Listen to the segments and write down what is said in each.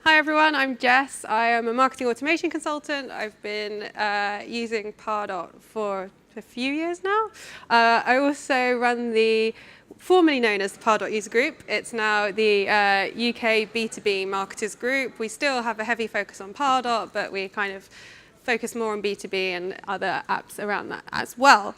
Hi everyone, I'm Jess. I am a marketing automation consultant. I've been using Pardot for a few years now. I also run the formerly known as the Pardot user group. It's now the UK B2B marketers group. We still have a heavy focus on Pardot, but we kind of focus more on B2B and other apps around that as well.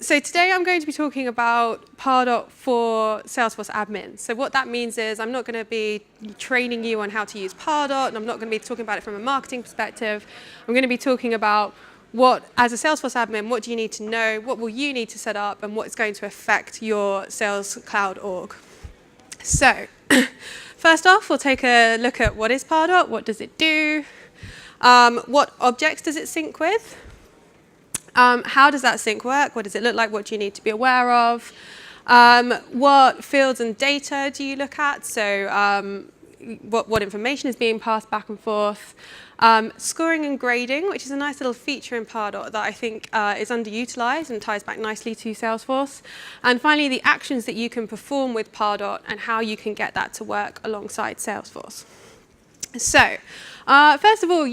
So today I'm going to be talking about Pardot for Salesforce Admin. So what that means is I'm not going to be training you on how to use Pardot, and I'm not going to be talking about it from a marketing perspective. I'm going to be talking about what, as a Salesforce admin, what do you need to know, what will you need to set up, and what is going to affect your Sales Cloud org. So first off, we'll take a look at what is Pardot, what does it do, what objects does it sync with? How does that sync work? What does it look like? What do you need to be aware of? What fields and data do you look at? So what information is being passed back and forth? Scoring and grading, which is a nice little feature in Pardot that I think is underutilized and ties back nicely to Salesforce. And finally, the actions that you can perform with Pardot and how you can get that to work alongside Salesforce. So first of all,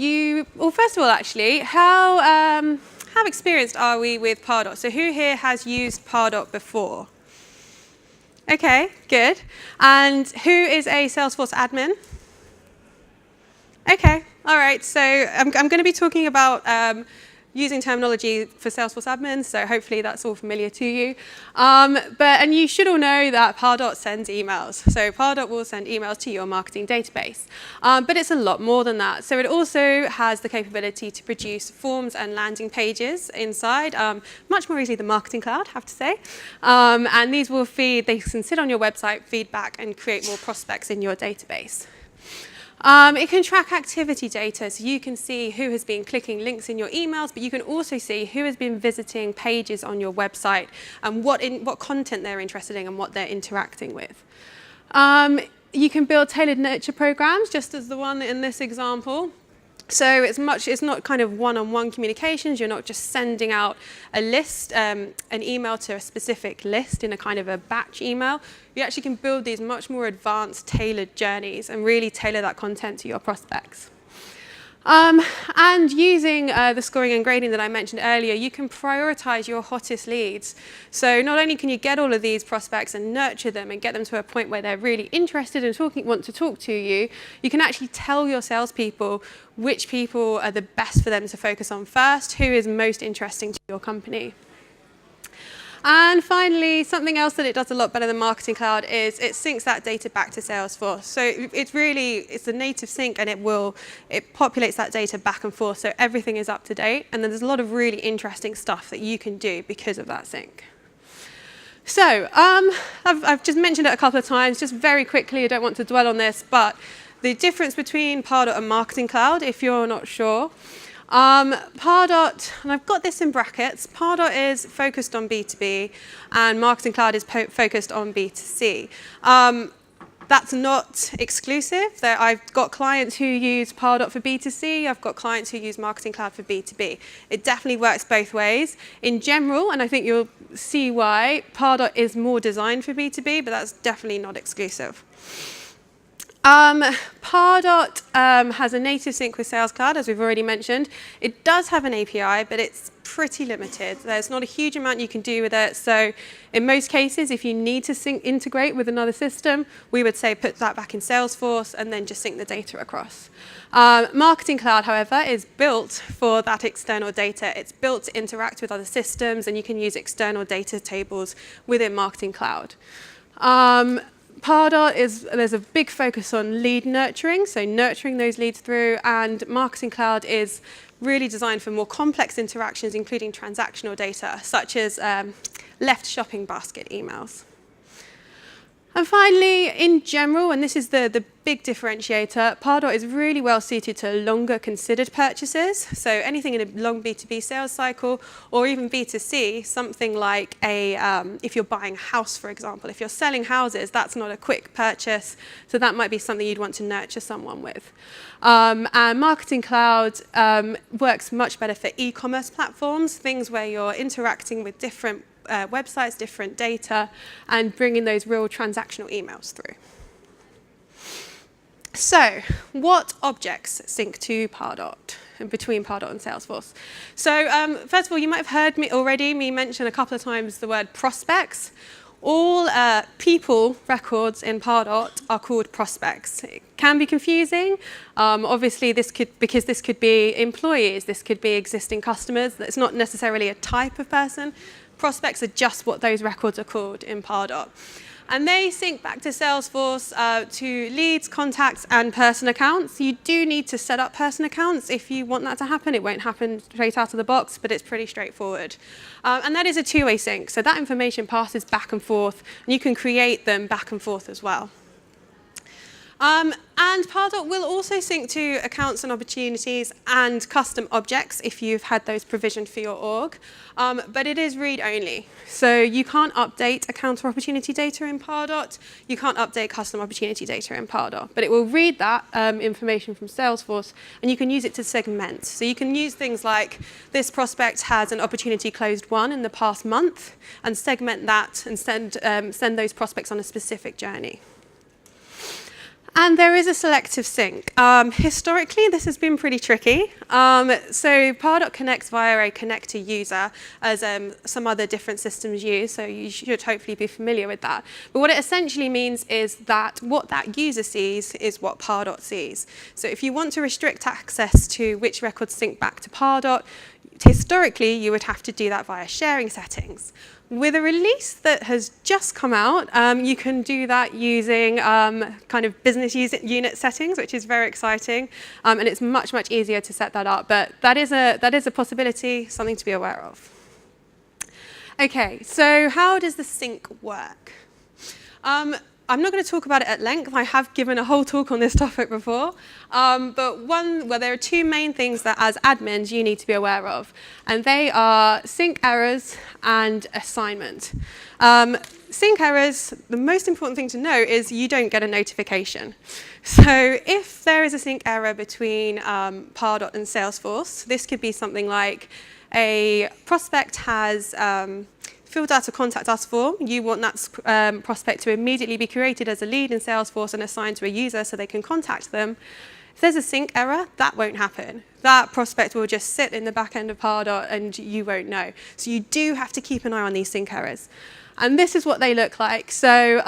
actually, how experienced are we with Pardot? So who here has used Pardot before? Okay, good. And who is a Salesforce admin? Okay, all right. So I'm going to be talking about using terminology for Salesforce admins, so hopefully that's all familiar to you. And you should all know that Pardot sends emails. So Pardot will send emails to your marketing database. But it's a lot more than that. So it also has the capability to produce forms and landing pages inside, much more easily than Marketing Cloud, I have to say. And these will they can sit on your website, feedback, and create more prospects in your database. It can track activity data, so you can see who has been clicking links in your emails, but you can also see who has been visiting pages on your website and what content they're interested in and what they're interacting with. You can build tailored nurture programs, just as the one in this example. So it's not kind of one-on-one communications. You're not just sending out a list, an email to a specific list in a kind of a batch email. You actually can build these much more advanced tailored journeys and really tailor that content to your prospects. And using the scoring and grading that I mentioned earlier, you can prioritize your hottest leads. So not only can you get all of these prospects and nurture them and get them to a point where they're really interested and want to talk to you, you can actually tell your salespeople which people are the best for them to focus on first, who is most interesting to your company. And finally, something else that it does a lot better than Marketing Cloud is it syncs that data back to Salesforce. So it's a native sync, and it populates that data back and forth, so everything is up to date. And then there's a lot of really interesting stuff that you can do because of that sync. So I've just mentioned it a couple of times, just very quickly. I don't want to dwell on this, but the difference between Pardot and Marketing Cloud, if you're not sure. Pardot, and I've got this in brackets, Pardot is focused on B2B and Marketing Cloud is focused on B2C. That's not exclusive. I've got clients who use Pardot for B2C. I've got clients who use Marketing Cloud for B2B. It definitely works both ways. In general, and I think you'll see why, Pardot is more designed for B2B, but that's definitely not exclusive. Pardot has a native sync with Sales Cloud, as we've already mentioned. It does have an API, but it's pretty limited. There's not a huge amount you can do with it. So in most cases, if you need to integrate with another system, we would say put that back in Salesforce and then just sync the data across. Marketing Cloud, however, is built for that external data. It's built to interact with other systems, and you can use external data tables within Marketing Cloud. Pardot there's a big focus on lead nurturing, so nurturing those leads through, and Marketing Cloud is really designed for more complex interactions, including transactional data, such as left shopping basket emails. And finally, in general, and this is the big differentiator, Pardot is really well suited to longer considered purchases. So anything in a long B2B sales cycle, or even B2C, something like if you're buying a house, for example. If you're selling houses, that's not a quick purchase. So that might be something you'd want to nurture someone with. And Marketing Cloud works much better for e-commerce platforms, things where you're interacting with different websites, different data, and bringing those real transactional emails through. So, what objects sync to Pardot, between Pardot and Salesforce? So, first of all, you might have heard me mention a couple of times the word prospects. All people records in Pardot are called prospects. It can be confusing. Obviously, because this could be employees, this could be existing customers. It's not necessarily a type of person. Prospects are just what those records are called in Pardot. And they sync back to Salesforce to leads, contacts, and person accounts. You do need to set up person accounts if you want that to happen. It won't happen straight out of the box, but it's pretty straightforward. And that is a two-way sync. So that information passes back and forth, and you can create them back and forth as well. And Pardot will also sync to accounts and opportunities and custom objects if you've had those provisioned for your org. But it is read-only. So you can't update account or opportunity data in Pardot. You can't update custom opportunity data in Pardot. But it will read that information from Salesforce, and you can use it to segment. So you can use things like, this prospect has an opportunity closed won in the past month, and segment that and send those prospects on a specific journey. And there is a selective sync. Historically, this has been pretty tricky. So Pardot connects via a connector user, as some other different systems use, so you should hopefully be familiar with that. But what it essentially means is that what that user sees is what Pardot sees. So if you want to restrict access to which records sync back to Pardot, historically, you would have to do that via sharing settings. With a release that has just come out, you can do that using kind of business unit settings, which is very exciting, and it's much, much easier to set that up. But that is a possibility, something to be aware of. Okay, so how does the sync work? I'm not going to talk about it at length. I have given a whole talk on this topic before. But there are two main things that, as admins, you need to be aware of. And they are sync errors and assignment. Sync errors, the most important thing to know is you don't get a notification. So if there is a sync error between Pardot and Salesforce, this could be something like a prospect has filled out a contact us form. You want that prospect to immediately be created as a lead in Salesforce and assigned to a user so they can contact them. If there's a sync error, that won't happen. That prospect will just sit in the back end of Pardot and you won't know. So you do have to keep an eye on these sync errors. And this is what they look like. So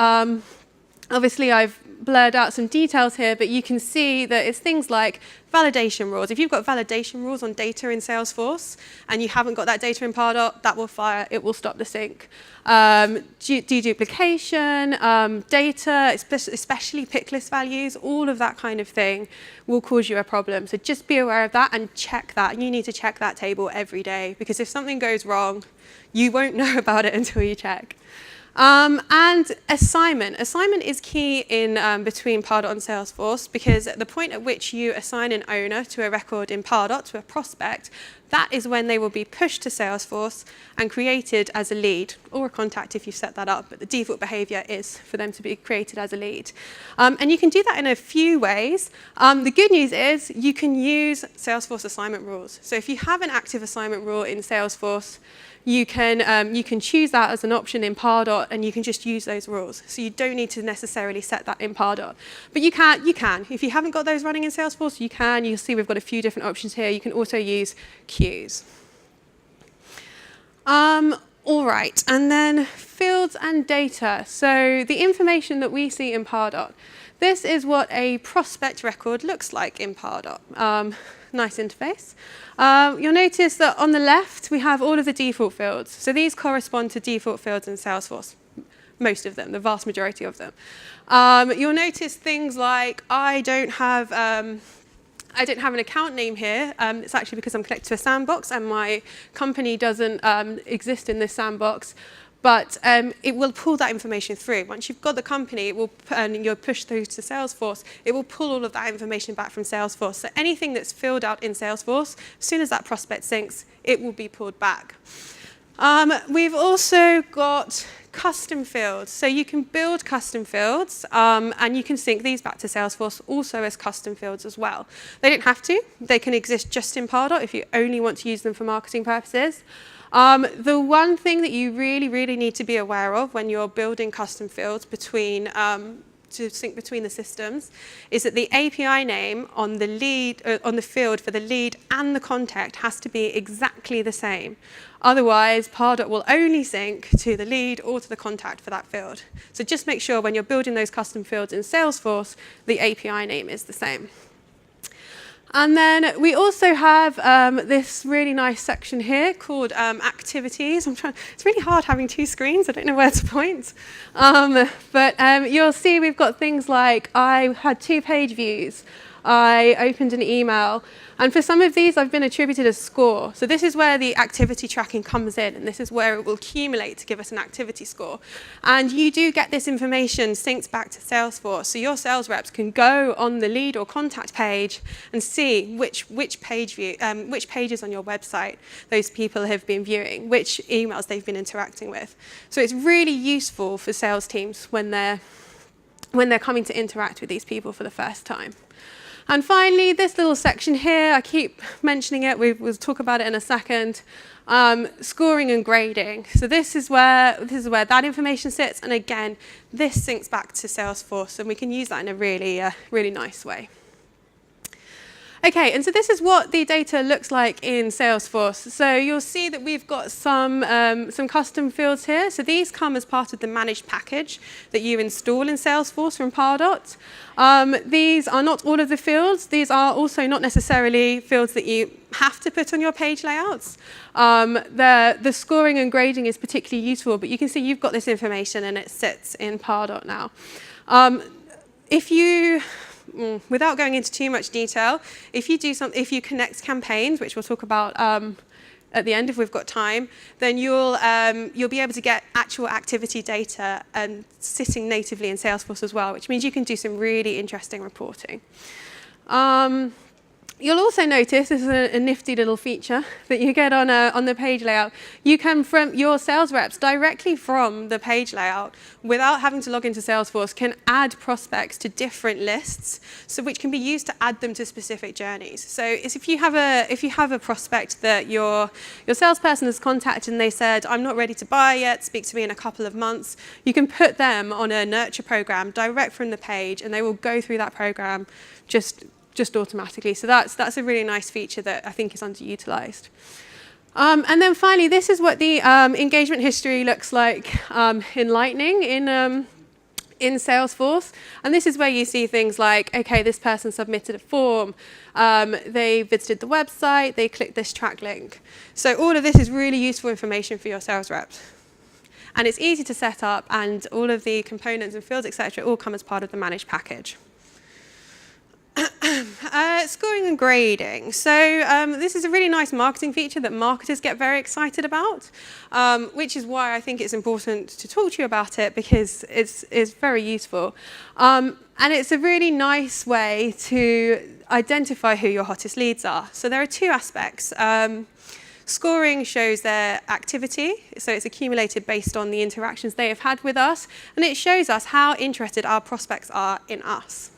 obviously, I've blurred out some details here, but you can see that it's things like validation rules. If you've got validation rules on data in Salesforce and you haven't got that data in Pardot, that will fire, it will stop the sync. Deduplication, data, especially pick list values, all of that kind of thing will cause you a problem. So just be aware of that and check that. You need to check that table every day, because if something goes wrong, you won't know about it until you check. And assignment. Assignment is key in between Pardot and Salesforce, because at the point at which you assign an owner to a record in Pardot, to a prospect, that is when they will be pushed to Salesforce and created as a lead, or a contact if you've set that up, but the default behavior is for them to be created as a lead. And you can do that in a few ways. The good news is you can use Salesforce assignment rules. So if you have an active assignment rule in Salesforce, you can choose that as an option in Pardot, and you can just use those rules. So you don't need to necessarily set that in Pardot. But you can. If you haven't got those running in Salesforce, you can. You'll see we've got a few different options here. You can also use queues. All right, and then fields and data. So the information that we see in Pardot. This is what a prospect record looks like in Pardot. Nice interface. You'll notice that on the left, we have all of the default fields. So these correspond to default fields in Salesforce, most of them, the vast majority of them. You'll notice things like, I don't have an account name here. It's actually because I'm connected to a sandbox, and my company doesn't exist in this sandbox. But it will pull that information through. Once you've got the company, and you'll push through to Salesforce, it will pull all of that information back from Salesforce. So anything that's filled out in Salesforce, as soon as that prospect syncs, it will be pulled back. We've also got custom fields. So you can build custom fields, and you can sync these back to Salesforce also as custom fields as well. They don't have to. They can exist just in Pardot if you only want to use them for marketing purposes. The one thing that you really, really need to be aware of when you're building custom fields between sync between the systems is that the API name on the lead, on the field for the lead and the contact has to be exactly the same. Otherwise, Pardot will only sync to the lead or to the contact for that field. So just make sure when you're building those custom fields in Salesforce, the API name is the same. And then we also have this really nice section here called activities. It's really hard having two screens. I don't know where to point. But you'll see we've got things like I had 2 page views. I opened an email. And for some of these, I've been attributed a score. So this is where the activity tracking comes in, and this is where it will accumulate to give us an activity score. And you do get this information synced back to Salesforce, so your sales reps can go on the lead or contact page and see which pages on your website those people have been viewing, which emails they've been interacting with. So it's really useful for sales teams when they're coming to interact with these people for the first time. And finally, this little section here, I keep mentioning it, we'll talk about it in a second, scoring and grading. So this is where that information sits, and again, this syncs back to Salesforce, and we can use that in a really nice way. Okay, and so this is what the data looks like in Salesforce. So you'll see that we've got some custom fields here. So these come as part of the managed package that you install in Salesforce from Pardot. These are not all of the fields. These are also not necessarily fields that you have to put on your page layouts. The scoring and grading is particularly useful, but you can see you've got this information and it sits in Pardot now. Without going into too much detail, if you connect campaigns, which we'll talk about at the end if we've got time, then you'll be able to get actual activity data and sitting natively in Salesforce as well, which means you can do some really interesting reporting. You'll also notice, this is a nifty little feature that you get on the page layout. You can, from your sales reps, directly from the page layout, without having to log into Salesforce, can add prospects to different lists, so which can be used to add them to specific journeys. So if you have a prospect that your salesperson has contacted and they said, I'm not ready to buy yet, speak to me in a couple of months, you can put them on a nurture program direct from the page, and they will go through that program just automatically. So that's a really nice feature that I think is underutilized. And then finally, this is what the engagement history looks like in Lightning in Salesforce. And this is where you see things like, okay, this person submitted a form, they visited the website, they clicked this track link. So all of this is really useful information for your sales reps. And it's easy to set up, and all of the components and fields, etc., all come as part of the managed package. Scoring and grading. So this is a really nice marketing feature that marketers get very excited about, which is why I think it's important to talk to you about it, because it's very useful. And it's a really nice way to identify who your hottest leads are. So there are 2 aspects. Scoring shows their activity, so it's accumulated based on the interactions they have had with us, and it shows us how interested our prospects are in us.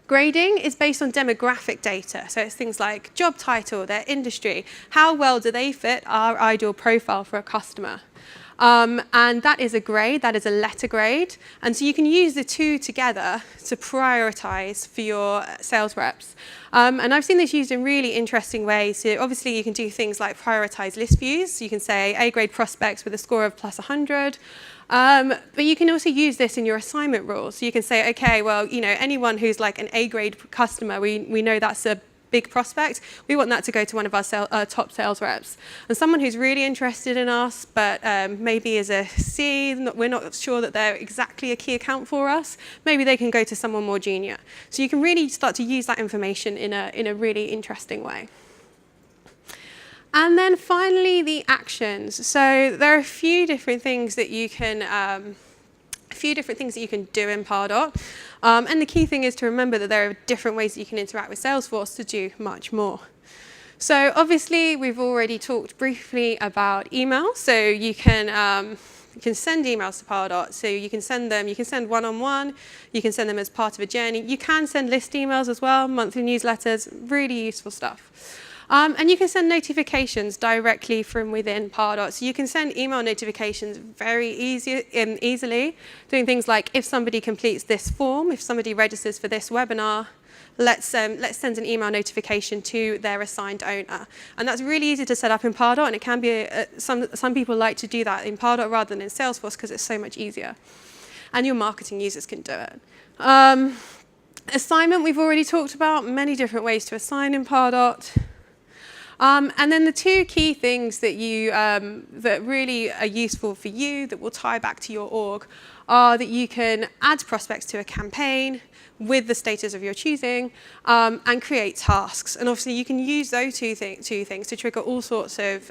Grading is based on demographic data, so it's things like job title, their industry, how well do they fit our ideal profile for a customer. And that is a grade, that is a letter grade, and so you can use the 2 together to prioritize for your sales reps. And I've seen this used in really interesting ways. So obviously, you can do things like prioritize list views. So you can say A-grade prospects with a score of plus 100. But you can also use this in your assignment rules. So you can say, okay, well, anyone who's like an A-grade customer, we know that's a big prospect. We want that to go to one of our top sales reps. And someone who's really interested in us, but maybe is a C, we're not sure that they're exactly a key account for us, maybe they can go to someone more junior. So you can really start to use that information in a really interesting way. And then finally, the actions. So there are a few different things that you can do in Pardot. And the key thing is to remember that there are different ways that you can interact with Salesforce to do much more. So obviously, we've already talked briefly about email. So you can send emails to Pardot. So you can send one-on-one, you can send them as part of a journey. You can send list emails as well, monthly newsletters, really useful stuff. And you can send notifications directly from within Pardot. So you can send email notifications very easily, doing things like if somebody completes this form, if somebody registers for this webinar, let's send an email notification to their assigned owner. And that's really easy to set up in Pardot, and it can be, some people like to do that in Pardot rather than in Salesforce because it's so much easier. And your marketing users can do it. Assignment, we've already talked about, many different ways to assign in Pardot. And then the two key things that that really are useful for you, that will tie back to your org, are that you can add prospects to a campaign with the status of your choosing, and create tasks. And obviously you can use those two things to trigger all sorts of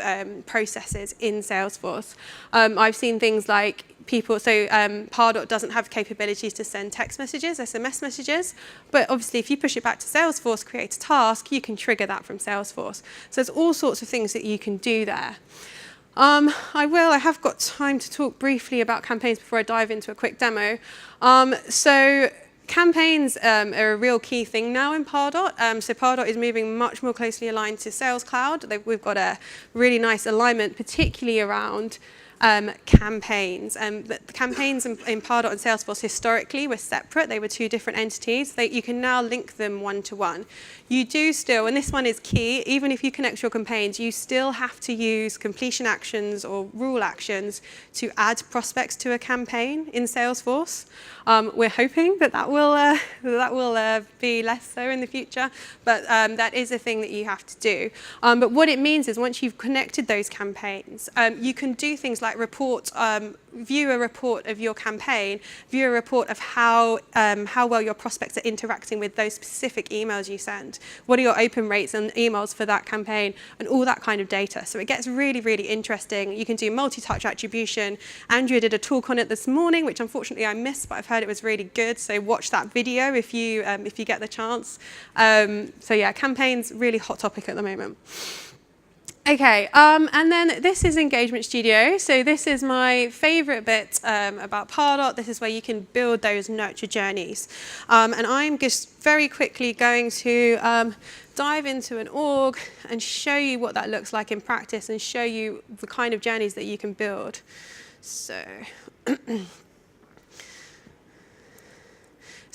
processes in Salesforce. I've seen things like Pardot doesn't have capabilities to send text messages, SMS messages, but obviously if you push it back to Salesforce, create a task, you can trigger that from Salesforce. So there's all sorts of things that you can do there. I have got time to talk briefly about campaigns before I dive into a quick demo. So campaigns are a real key thing now in Pardot. So Pardot is moving much more closely aligned to Sales Cloud. We've got a really nice alignment, particularly around campaigns. The campaigns in Pardot and Salesforce historically were separate. They were two different entities. You can now link them one-to-one. You do still, and this one is key, even if you connect your campaigns, you still have to use completion actions or rule actions to add prospects to a campaign in Salesforce. We're hoping that will be less so in the future, but that is a thing that you have to do. But what it means is once you've connected those campaigns, you can do things like view a report of your campaign, view a report of how well your prospects are interacting with those specific emails you send. What are your open rates and emails for that campaign, and all that kind of data. So it gets really, really interesting. You can do multi-touch attribution. Andrea did a talk on it this morning, which unfortunately I missed, but I've heard it was really good. So watch that video if you get the chance. So yeah, campaigns, really hot topic at the moment. Okay, and then this is Engagement Studio. So this is my favorite bit about Pardot. This is where you can build those nurture journeys. And I'm just very quickly going to dive into an org and show you what that looks like in practice and show you the kind of journeys that you can build. So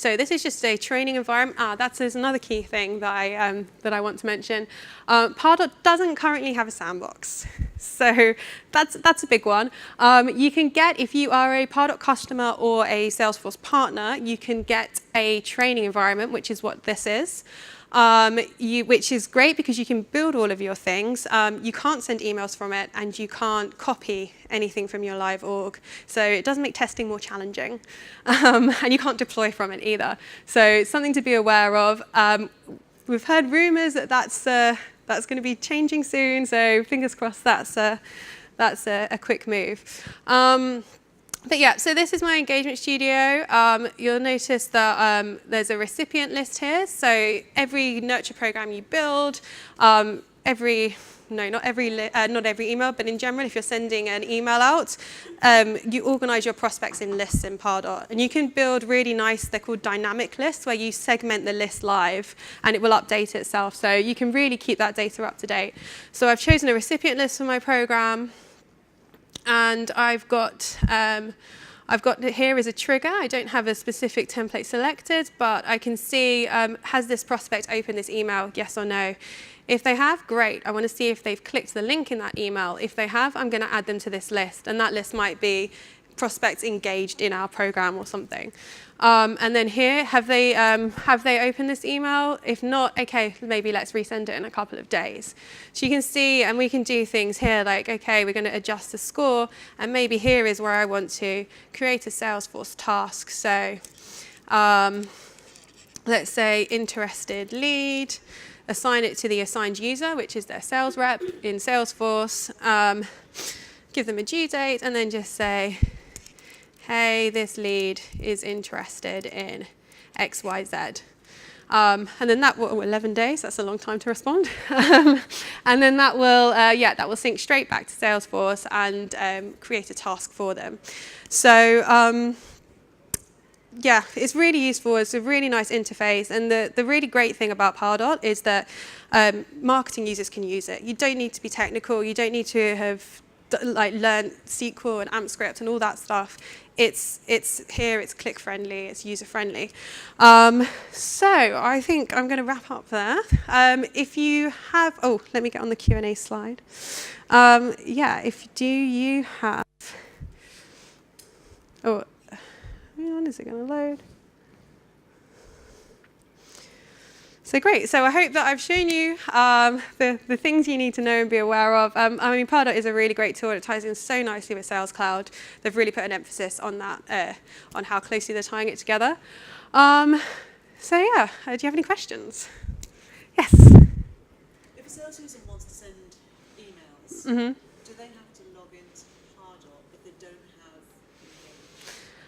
So this is just a training environment. There's another key thing that I want to mention. Pardot doesn't currently have a sandbox. So that's a big one. You can get, if you are a Pardot customer or a Salesforce partner, you can get a training environment, which is what this is. Which is great because you can build all of your things. You can't send emails from it, and you can't copy anything from your live org. So it does make testing more challenging. And you can't deploy from it either. So it's something to be aware of. We've heard rumors that that's going to be changing soon. So fingers crossed that's a quick move. But yeah, so this is my Engagement Studio. You'll notice that there's a recipient list here. So every nurture program you build, not every email, but in general, if you're sending an email out, you organize your prospects in lists in Pardot. And you can build really nice, they're called dynamic lists, where you segment the list live, and it will update itself. So you can really keep that data up to date. So I've chosen a recipient list for my program. And I've got here is a trigger. I don't have a specific template selected, but I can see, has this prospect opened this email, yes or no? If they have, great. I want to see if they've clicked the link in that email. If they have, I'm going to add them to this list. And that list might be prospects engaged in our program or something. And then here, have they opened this email? If not, okay, maybe let's resend it in a couple of days. So you can see, and we can do things here like, okay, we're going to adjust the score, and maybe here is where I want to create a Salesforce task. So let's say interested lead, assign it to the assigned user, which is their sales rep in Salesforce, give them a due date, and then just say, hey, this lead is interested in X, Y, Z. And then that will, 11 days, that's a long time to respond. And then that will sync straight back to Salesforce and create a task for them. So Yeah, it's really useful. It's a really nice interface. And the really great thing about Pardot is that marketing users can use it. You don't need to be technical. You don't need to have learned SQL and AMP script and all that stuff. It's here, it's click friendly, it's user friendly. So I think I'm going to wrap up there. If you have, let me get on the Q&A slide. Do you have, hang on, is it going to load? So great. So I hope that I've shown you the things you need to know and be aware of. Pardot is a really great tool. It ties in so nicely with Sales Cloud. They've really put an emphasis on that, on how closely they're tying it together. Do you have any questions? Yes. If a sales user wants to send emails, do they have to log into Pardot if they don't have Engage?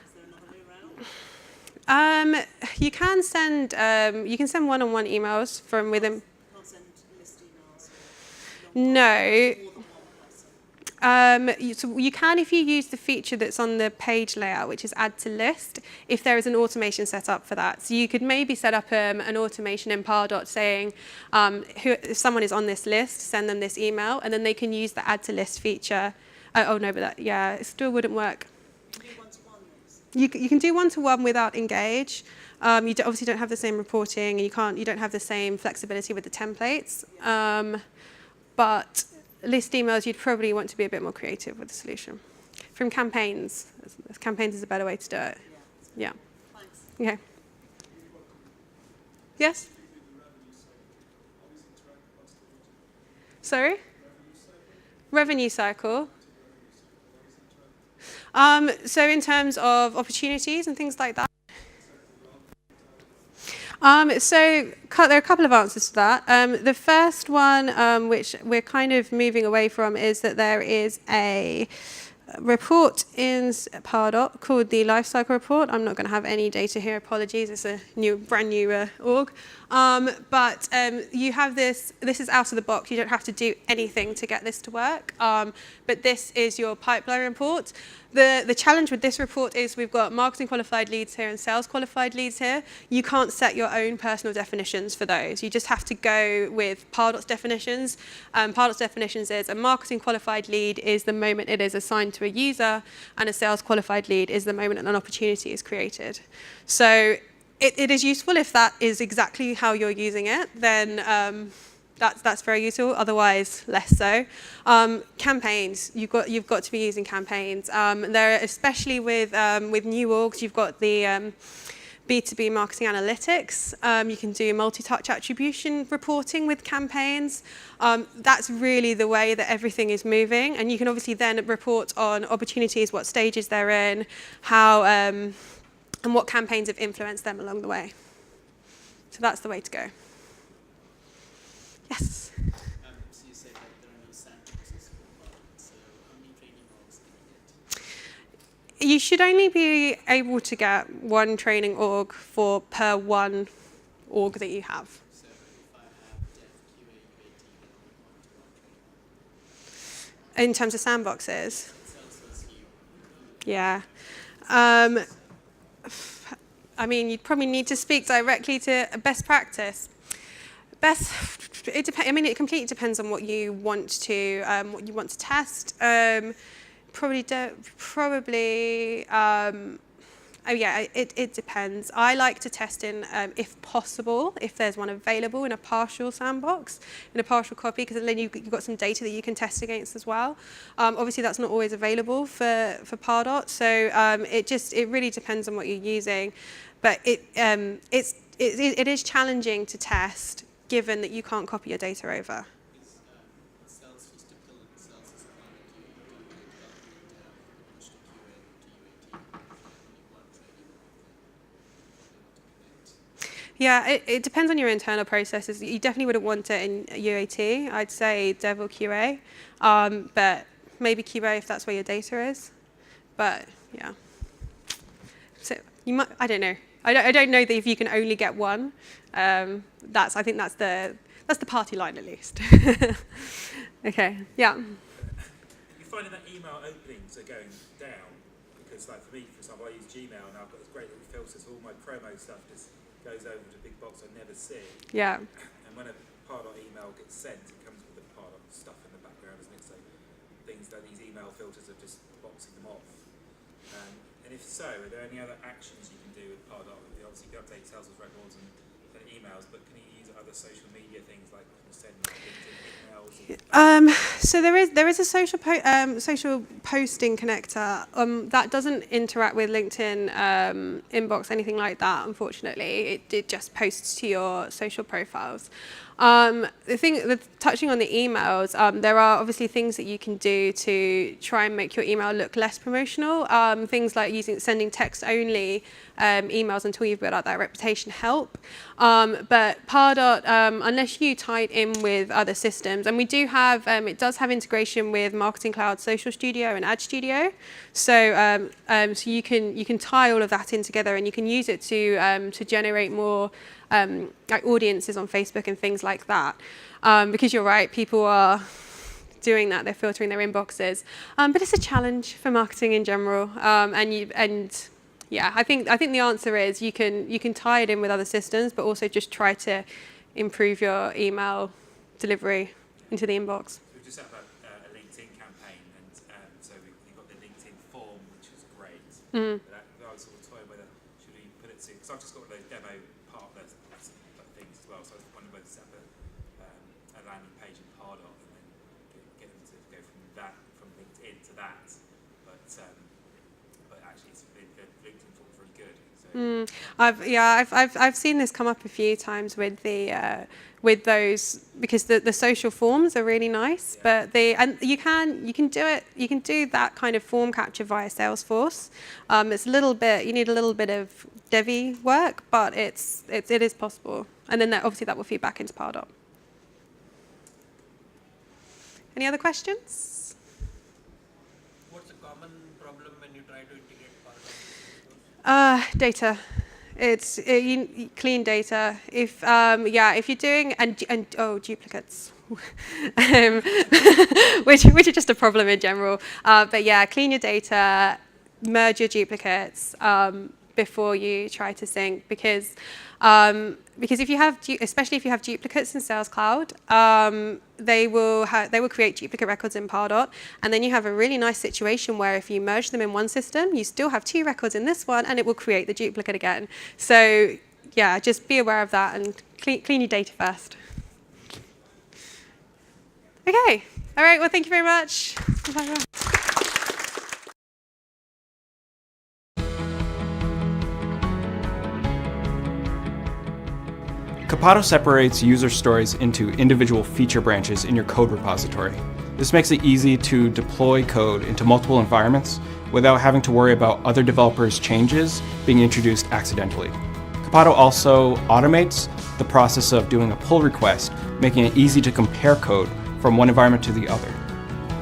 Is there another way around? You can send one-on-one emails from within. Can't send list emails. No. More than one person. So you can if you use the feature that's on the page layout, which is add to list, if there is an automation set up for that. So you could maybe set up an automation in Pardot saying, if someone is on this list, send them this email, and then they can use the add to list feature. It still wouldn't work. You can do one-to-one without Engage. You obviously don't have the same reporting, and you don't have the same flexibility with the templates. But list emails, you'd probably want to be a bit more creative with the solution. From campaigns. Campaigns is a better way to do it. Yeah. Thanks. Okay. Yes? Sorry? Revenue cycle. So in terms of opportunities and things like that. There are a couple of answers to that. The first one, which we're kind of moving away from, is that there is a report in Pardot called the Lifecycle Report. I'm not going to have any data here, apologies, it's a brand new org. But you have this is out of the box, you don't have to do anything to get this to work. But this is your pipeline report. The challenge with this report is we've got marketing qualified leads here and sales qualified leads here. You can't set your own personal definitions for those. You just have to go with Pardot's definitions. Pardot's definitions is a marketing qualified lead is the moment it is assigned to a user, and a sales qualified lead is the moment an opportunity is created. So it is useful if that is exactly how you're using it, then that's very useful. Otherwise, less so. Campaigns, you've got to be using campaigns. There, especially with new orgs, you've got the B2B marketing analytics. You can do multi-touch attribution reporting with campaigns. That's really the way that everything is moving, and you can obviously then report on opportunities, what stages they're in, how and what campaigns have influenced them along the way. So that's the way to go. Yes? So you said that there are no sandboxes for Pardot, so how many training orgs can you get? You should only be able to get one training org per one org that you have. So if I have Dev, QA, UAT, one-to-one training. In terms of sandboxes? Salesforce you. Yeah. You'd probably need to speak directly to best practice. It completely depends on what you want to test. It depends. I like to test in, if possible, if there's one available in a partial sandbox, in a partial copy, because then you've got some data that you can test against as well. Obviously, that's not always available for Pardot, so it really depends on what you're using. But it is challenging to test, given that you can't copy your data over. Is Salesforce deploying Salesforce Admin, Yeah, it depends on your internal processes. You definitely wouldn't want it in UAT. I'd say Dev or QA, but maybe QA if that's where your data is. But yeah, so you might. I don't know. I don't know that if you can only get one. I think that's the party line at least. Okay. Yeah. You're finding that email openings are going down because just like for me, for example, I use Gmail and I've got this great little filter, so all my promo stuff just goes over to a big box I never see. Yeah. And when a Pardot email gets sent, it comes with the Pardot stuff in the background, isn't it? So things like these email filters are just boxing them off. And if so, are there any other actions you can do with Pardot? Obviously, you can update Salesforce records and emails, but can you use other social media things like send LinkedIn emails? So there is a social posting connector that doesn't interact with LinkedIn inbox, anything like that. Unfortunately, it just posts to your social profiles. Touching on the emails, there are obviously things that you can do to try and make your email look less promotional. Things like sending text-only emails until you've built out that reputation help. But Pardot, unless you tie it in with other systems, and we do have, it does have integration with Marketing Cloud, Social Studio, and Ad Studio. So you can tie all of that in together, and you can use it to generate more like audiences on Facebook and things like that. Because you're right, people are doing that; they're filtering their inboxes. But it's a challenge for marketing in general, yeah, I think the answer is you can tie it in with other systems, but also just try to improve your email delivery into the inbox. We've just set up a LinkedIn campaign, and so we've got the LinkedIn form, which is great. But I was sort of toying whether should we put it to, because I've just got those demo partner things as well, so I was wondering whether to set up a landing page in Pardot and then get them to go from LinkedIn to that. But actually, the LinkedIn form is really good. So. I've seen this come up a few times with with those, because the social forms are really nice, but you can do that kind of form capture via Salesforce. It's a little bit, you need a little bit of Devi work, but it is possible, and then obviously that will feed back into Pardot. Any other questions? What's a common problem when you try to integrate Pardot? Data. It's clean data. If you're doing duplicates, which are just a problem in general. But yeah, clean your data, merge your duplicates before you try to sync, because if you have, especially if you have duplicates in Sales Cloud, they will create duplicate records in Pardot, and then you have a really nice situation where if you merge them in one system, you still have 2 records in this one, and it will create the duplicate again. So yeah, just be aware of that and clean your data first. Okay, all right. Well, thank you very much. Copado separates user stories into individual feature branches in your code repository. This makes it easy to deploy code into multiple environments without having to worry about other developers' changes being introduced accidentally. Copado also automates the process of doing a pull request, making it easy to compare code from one environment to the other.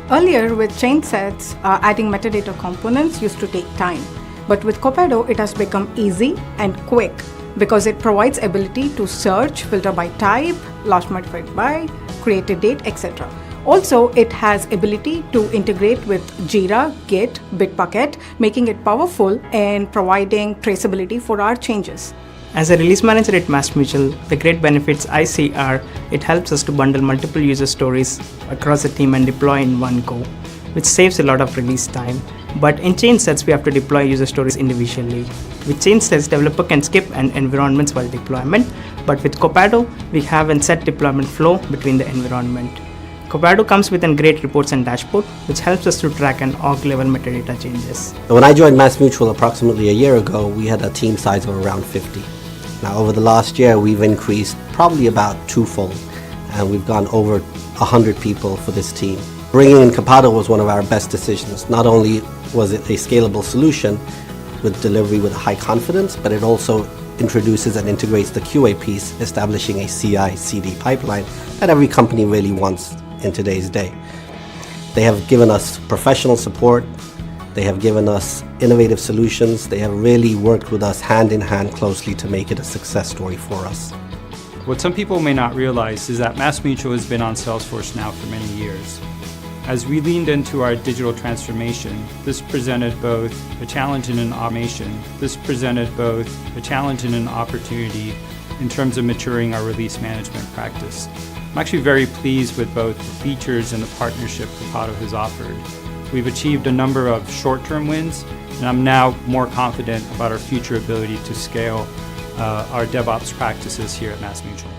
Earlier, with chain sets, adding metadata components used to take time. But with Copado, it has become easy and quick, because it provides ability to search, filter by type, last modified by, created date, etc. Also, it has ability to integrate with Jira, Git, Bitbucket, making it powerful and providing traceability for our changes. As a release manager at MassMutual, the great benefits I see are it helps us to bundle multiple user stories across the team and deploy in one go, which saves a lot of release time. But in chain sets, we have to deploy user stories individually. With chain sets, developer can skip an environments while deployment, but with Copado, we have a set deployment flow between the environment. Copado comes with a great reports and dashboard, which helps us to track an org level metadata changes. When I joined MassMutual approximately a year ago, we had a team size of around 50. Now, over the last year, we've increased probably about twofold, and we've gone over 100 people for this team. Bringing in Copado was one of our best decisions. Not only was it a scalable solution with delivery with high confidence, but it also introduces and integrates the QA piece, establishing a CI/CD pipeline that every company really wants in today's day. They have given us professional support. They have given us innovative solutions. They have really worked with us hand in hand closely to make it a success story for us. What some people may not realize is that MassMutual has been on Salesforce now for many years. As we leaned into our digital transformation, this presented both a challenge and an automation. This presented both a challenge and an opportunity in terms of maturing our release management practice. I'm actually very pleased with both the features and the partnership Copado has offered. We've achieved a number of short-term wins, and I'm now more confident about our future ability to scale our DevOps practices here at MassMutual.